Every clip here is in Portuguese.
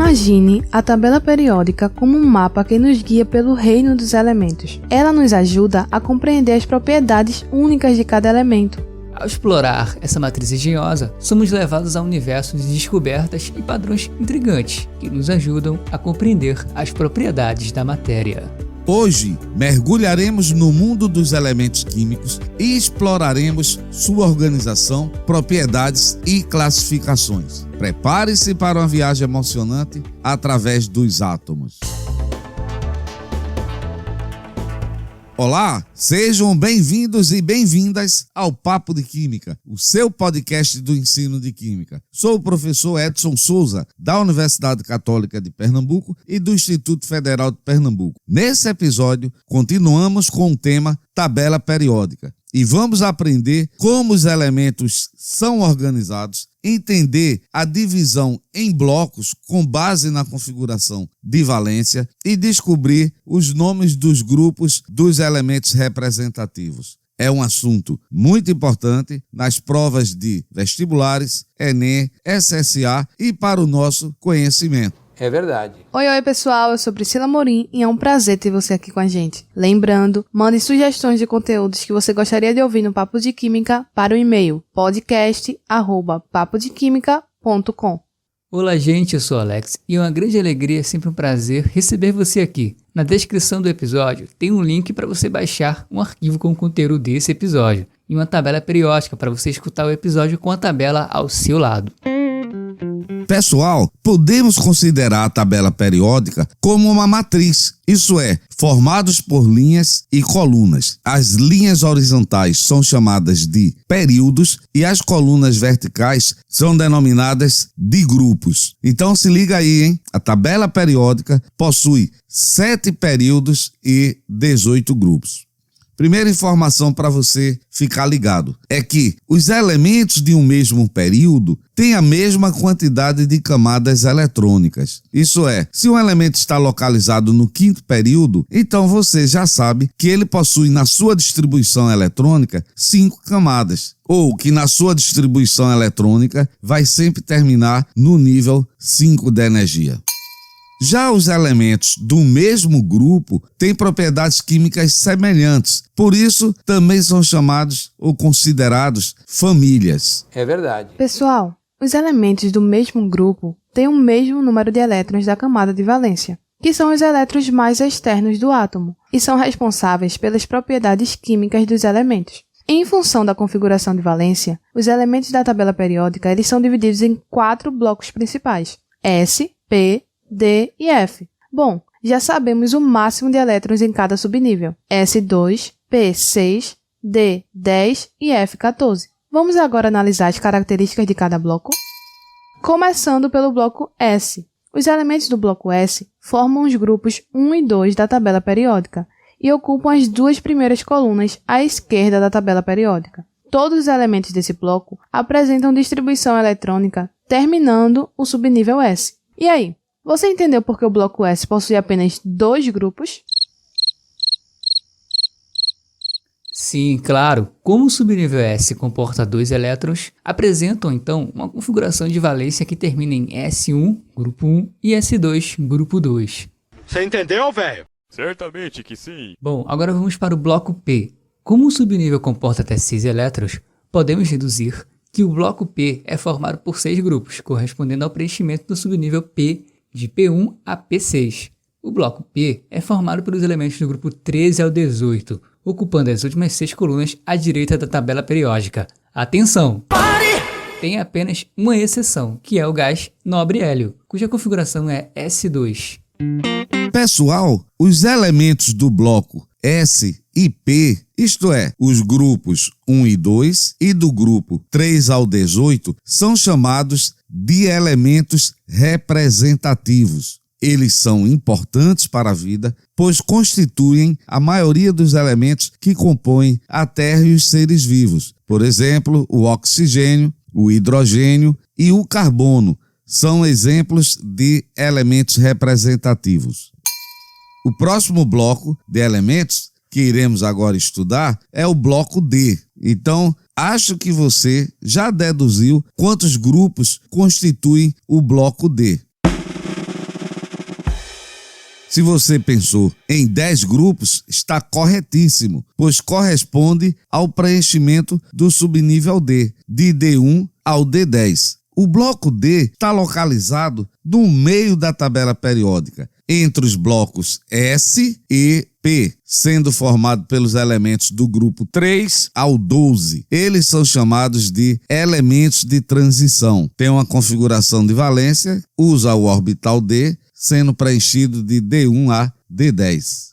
Imagine a tabela periódica como um mapa que nos guia pelo reino dos elementos. Ela nos ajuda a compreender as propriedades únicas de cada elemento. Ao explorar essa matriz engenhosa, somos levados a um universo de descobertas e padrões intrigantes que nos ajudam a compreender as propriedades da matéria. Hoje, mergulharemos no mundo dos elementos químicos e exploraremos sua organização, propriedades e classificações. Prepare-se para uma viagem emocionante através dos átomos. Olá, sejam bem-vindos e bem-vindas ao Papo de Química, o seu podcast do ensino de Química. Sou o professor Edson Souza, da Universidade Católica de Pernambuco e do Instituto Federal de Pernambuco. Nesse episódio, continuamos com o tema tabela periódica e vamos aprender como os elementos são organizados, entender a divisão em blocos com base na configuração de valência e descobrir os nomes dos grupos dos elementos representativos. É um assunto muito importante nas provas de vestibulares, Enem, SSA e para o nosso conhecimento. É verdade. Oi pessoal, eu sou Priscila Morim e é um prazer ter você aqui com a gente. Lembrando, mande sugestões de conteúdos que você gostaria de ouvir no Papo de Química para o e-mail podcast@papodequimica.com. Olá gente, eu sou Alex e é uma grande alegria, sempre um prazer receber você aqui. Na descrição do episódio tem um link para você baixar um arquivo com o conteúdo desse episódio e uma tabela periódica para você escutar o episódio com a tabela ao seu lado. Pessoal, podemos considerar a tabela periódica como uma matriz, isso é, formados por linhas e colunas. As linhas horizontais são chamadas de períodos e as colunas verticais são denominadas de grupos. Então se liga aí, hein? A tabela periódica possui 7 períodos e 18 grupos. Primeira informação para você ficar ligado é que os elementos de um mesmo período têm a mesma quantidade de camadas eletrônicas. Isso é, se um elemento está localizado no 5º período, então você já sabe que ele possui na sua distribuição eletrônica 5 camadas, ou que na sua distribuição eletrônica vai sempre terminar no nível 5 de energia. Já os elementos do mesmo grupo têm propriedades químicas semelhantes, por isso também são chamados ou considerados famílias. É verdade. Pessoal, os elementos do mesmo grupo têm o mesmo número de elétrons da camada de valência, que são os elétrons mais externos do átomo, e são responsáveis pelas propriedades químicas dos elementos. Em função da configuração de valência, os elementos da tabela periódica eles são divididos em 4 blocos principais: S, P, D e F. Bom, já sabemos o máximo de elétrons em cada subnível: S2, P6, D10 e F14. Vamos agora analisar as características de cada bloco? Começando pelo bloco S. Os elementos do bloco S formam os grupos 1 e 2 da tabela periódica e ocupam as 2 primeiras colunas à esquerda da tabela periódica. Todos os elementos desse bloco apresentam distribuição eletrônica terminando o subnível S. E aí? Você entendeu por que o bloco S possui apenas 2 grupos? Sim, claro. Como o subnível S comporta 2 elétrons, apresentam então uma configuração de valência que termina em S1, grupo 1, e S2, grupo 2. Você entendeu, velho? Certamente que sim. Bom, agora vamos para o bloco P. Como o subnível comporta até 6 elétrons, podemos deduzir que o bloco P é formado por 6 grupos, correspondendo ao preenchimento do subnível P de P1 a P6. O bloco P é formado pelos elementos do grupo 13 ao 18, ocupando as últimas 6 colunas à direita da tabela periódica. Atenção! Pare! Tem apenas uma exceção, que é o gás nobre hélio, cuja configuração é S2. Pessoal, os elementos do bloco S e P, isto é, os grupos 1 e 2 e do grupo 3 ao 18, são chamados de elementos representativos. Eles são importantes para a vida, pois constituem a maioria dos elementos que compõem a Terra e os seres vivos. Por exemplo, o oxigênio, o hidrogênio e o carbono são exemplos de elementos representativos. O próximo bloco de elementos que iremos agora estudar é o bloco D. Então, acho que você já deduziu quantos grupos constituem o bloco D. Se você pensou em 10 grupos, está corretíssimo, pois corresponde ao preenchimento do subnível D, de D1 ao D10. O bloco D está localizado no meio da tabela periódica, entre os blocos S e P, sendo formado pelos elementos do grupo 3 ao 12. Eles são chamados de elementos de transição. Tem uma configuração de valência, usa o orbital D, sendo preenchido de D1 a D10.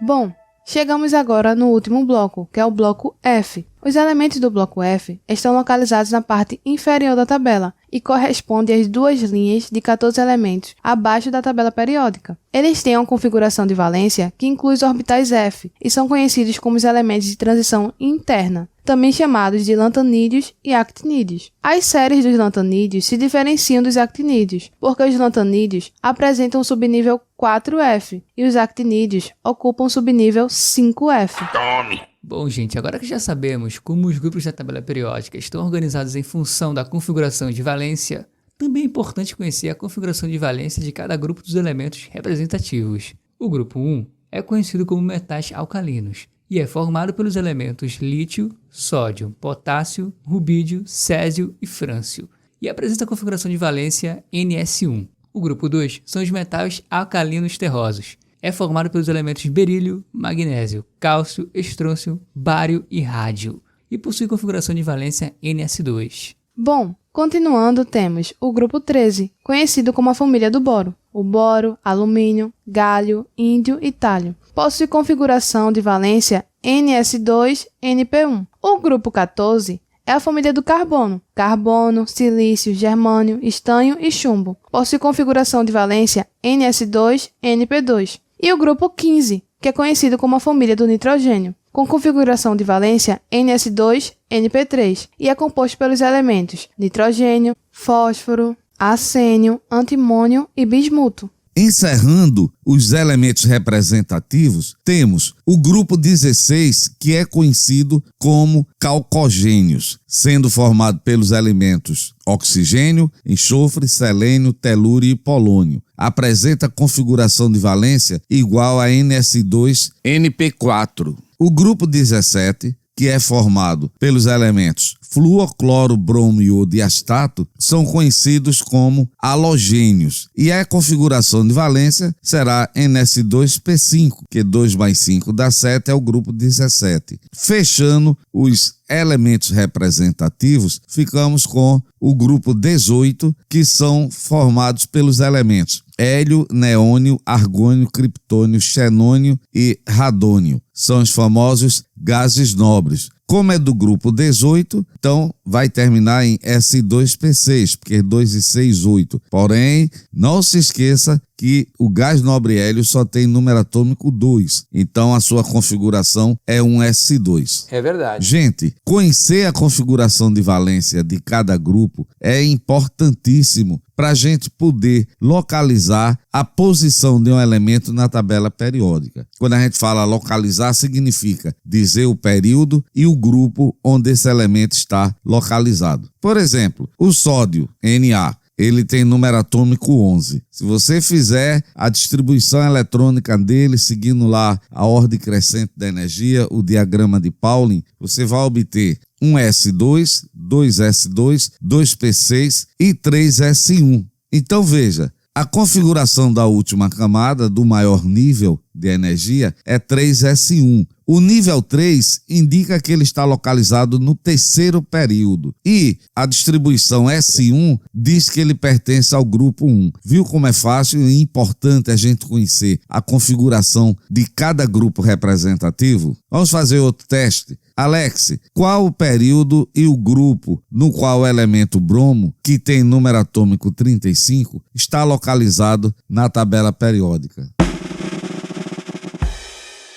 Bom, chegamos agora no último bloco, que é o bloco F. Os elementos do bloco F estão localizados na parte inferior da tabela e correspondem às duas linhas de 14 elementos abaixo da tabela periódica. Eles têm uma configuração de valência que inclui os orbitais F e são conhecidos como os elementos de transição interna, também chamados de lantanídeos e actinídeos. As séries dos lantanídeos se diferenciam dos actinídeos, porque os lantanídeos apresentam o subnível 4F e os actinídeos ocupam o subnível 5F. Bom, gente, agora que já sabemos como os grupos da tabela periódica estão organizados em função da configuração de valência, também é importante conhecer a configuração de valência de cada grupo dos elementos representativos. O grupo 1 é conhecido como metais alcalinos e é formado pelos elementos lítio, sódio, potássio, rubídio, césio e frâncio, e apresenta a configuração de valência Ns1. O grupo 2 são os metais alcalinos terrosos. É formado pelos elementos berílio, magnésio, cálcio, estrôncio, bário e rádio, e possui configuração de valência Ns2. Bom, continuando, temos o grupo 13, conhecido como a família do boro. O boro, alumínio, galho, índio e tálio. Possui configuração de valência Ns2-Np1. O grupo 14 é a família do carbono. Carbono, silício, germânio, estanho e chumbo. Possui configuração de valência Ns2-Np2. E o grupo 15, que é conhecido como a família do nitrogênio, com configuração de valência Ns2-Np3, e é composto pelos elementos nitrogênio, fósforo, arsênio, antimônio e bismuto. Encerrando os elementos representativos, temos o grupo 16, que é conhecido como calcogênios, sendo formado pelos elementos oxigênio, enxofre, selênio, telúrio e polônio. Apresenta configuração de valência igual a Ns2-Np4. O grupo 17, que é formado pelos elementos flúor, cloro, bromo, iodo e astato, são conhecidos como halogênios, e a configuração de valência será Ns2p5, que 2 mais 5 dá 7, é o grupo 17. Fechando os elementos representativos, ficamos com o grupo 18, que são formados pelos elementos hélio, neônio, argônio, criptônio, xenônio e radônio. São os famosos gases nobres. Como é do grupo 18, então vai terminar em S2P6, porque 2 e 6, 8. Porém, não se esqueça que o gás nobre hélio só tem número atômico 2, então a sua configuração é um S2. É verdade. Gente, conhecer a configuração de valência de cada grupo é importantíssimo para a gente poder localizar a posição de um elemento na tabela periódica. Quando a gente fala localizar, significa dizer o período e o grupo onde esse elemento está localizado. Por exemplo, o sódio, Na, ele tem número atômico 11. Se você fizer a distribuição eletrônica dele, seguindo lá a ordem crescente da energia, o diagrama de Pauling, você vai obter um S2, 2S2, 2P6 e 3S1. Então veja, a configuração da última camada, do maior nível de energia, é 3S1. O nível 3 indica que ele está localizado no terceiro período. E a distribuição S1 diz que ele pertence ao grupo 1. Viu como é fácil e importante a gente conhecer a configuração de cada grupo representativo? Vamos fazer outro teste. Alex, qual o período e o grupo no qual o elemento bromo, que tem número atômico 35, está localizado na tabela periódica?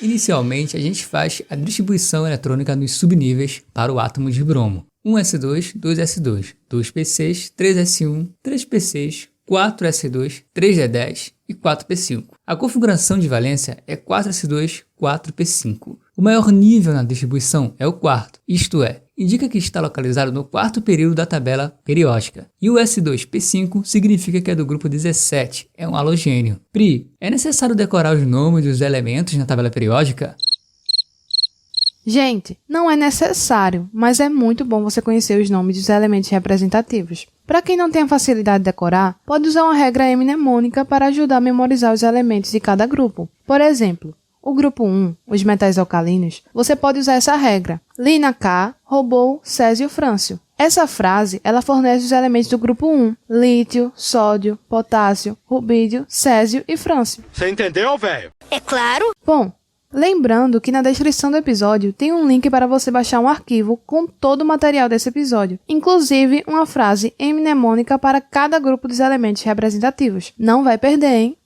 Inicialmente, a gente faz a distribuição eletrônica nos subníveis para o átomo de bromo. 1s2, 2s2, 2p6, 3s1, 3p6, 4s2, 3d10 e 4p5. A configuração de valência é 4s2, 4p5. O maior nível na distribuição é o quarto, isto é, indica que está localizado no quarto período da tabela periódica. E o S2P5 significa que é do grupo 17, é um halogênio. Pri, é necessário decorar os nomes dos elementos na tabela periódica? Gente, não é necessário, mas é muito bom você conhecer os nomes dos elementos representativos. Para quem não tem a facilidade de decorar, pode usar uma regra mnemônica para ajudar a memorizar os elementos de cada grupo. Por exemplo, o grupo 1, os metais alcalinos, você pode usar essa regra. Lina K roubou Césio Frâncio. Essa frase, ela fornece os elementos do grupo 1, lítio, sódio, potássio, rubídio, césio e frâncio. Você entendeu, velho? É claro. Bom, lembrando que na descrição do episódio tem um link para você baixar um arquivo com todo o material desse episódio, inclusive uma frase mnemônica para cada grupo dos elementos representativos. Não vai perder, hein?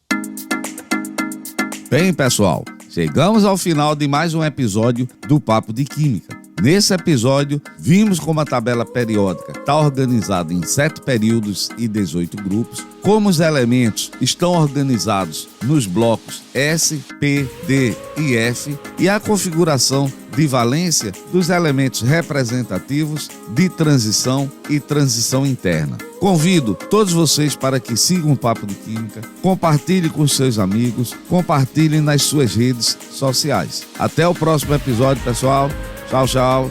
Bem, pessoal, chegamos ao final de mais um episódio do Papo de Química. Nesse episódio, vimos como a tabela periódica está organizada em 7 períodos e 18 grupos, como os elementos estão organizados nos blocos S, P, D e F e a configuração de valência dos elementos representativos de transição e transição interna. Convido todos vocês para que sigam o Papo de Química, compartilhem com seus amigos, compartilhem nas suas redes sociais. Até o próximo episódio, pessoal. Tchau, tchau.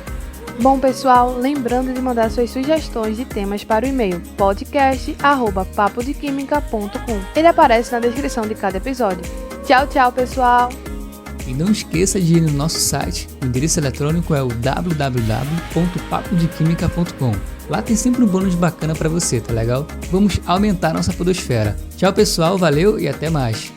Bom, pessoal, lembrando de mandar suas sugestões de temas para o e-mail podcast@papodequimica.com. Ele aparece na descrição de cada episódio. Tchau, tchau, pessoal! E não esqueça de ir no nosso site, o endereço eletrônico é o www.papodequimica.com. Lá tem sempre um bônus bacana para você, tá legal? Vamos aumentar nossa podosfera. Tchau, pessoal, valeu e até mais!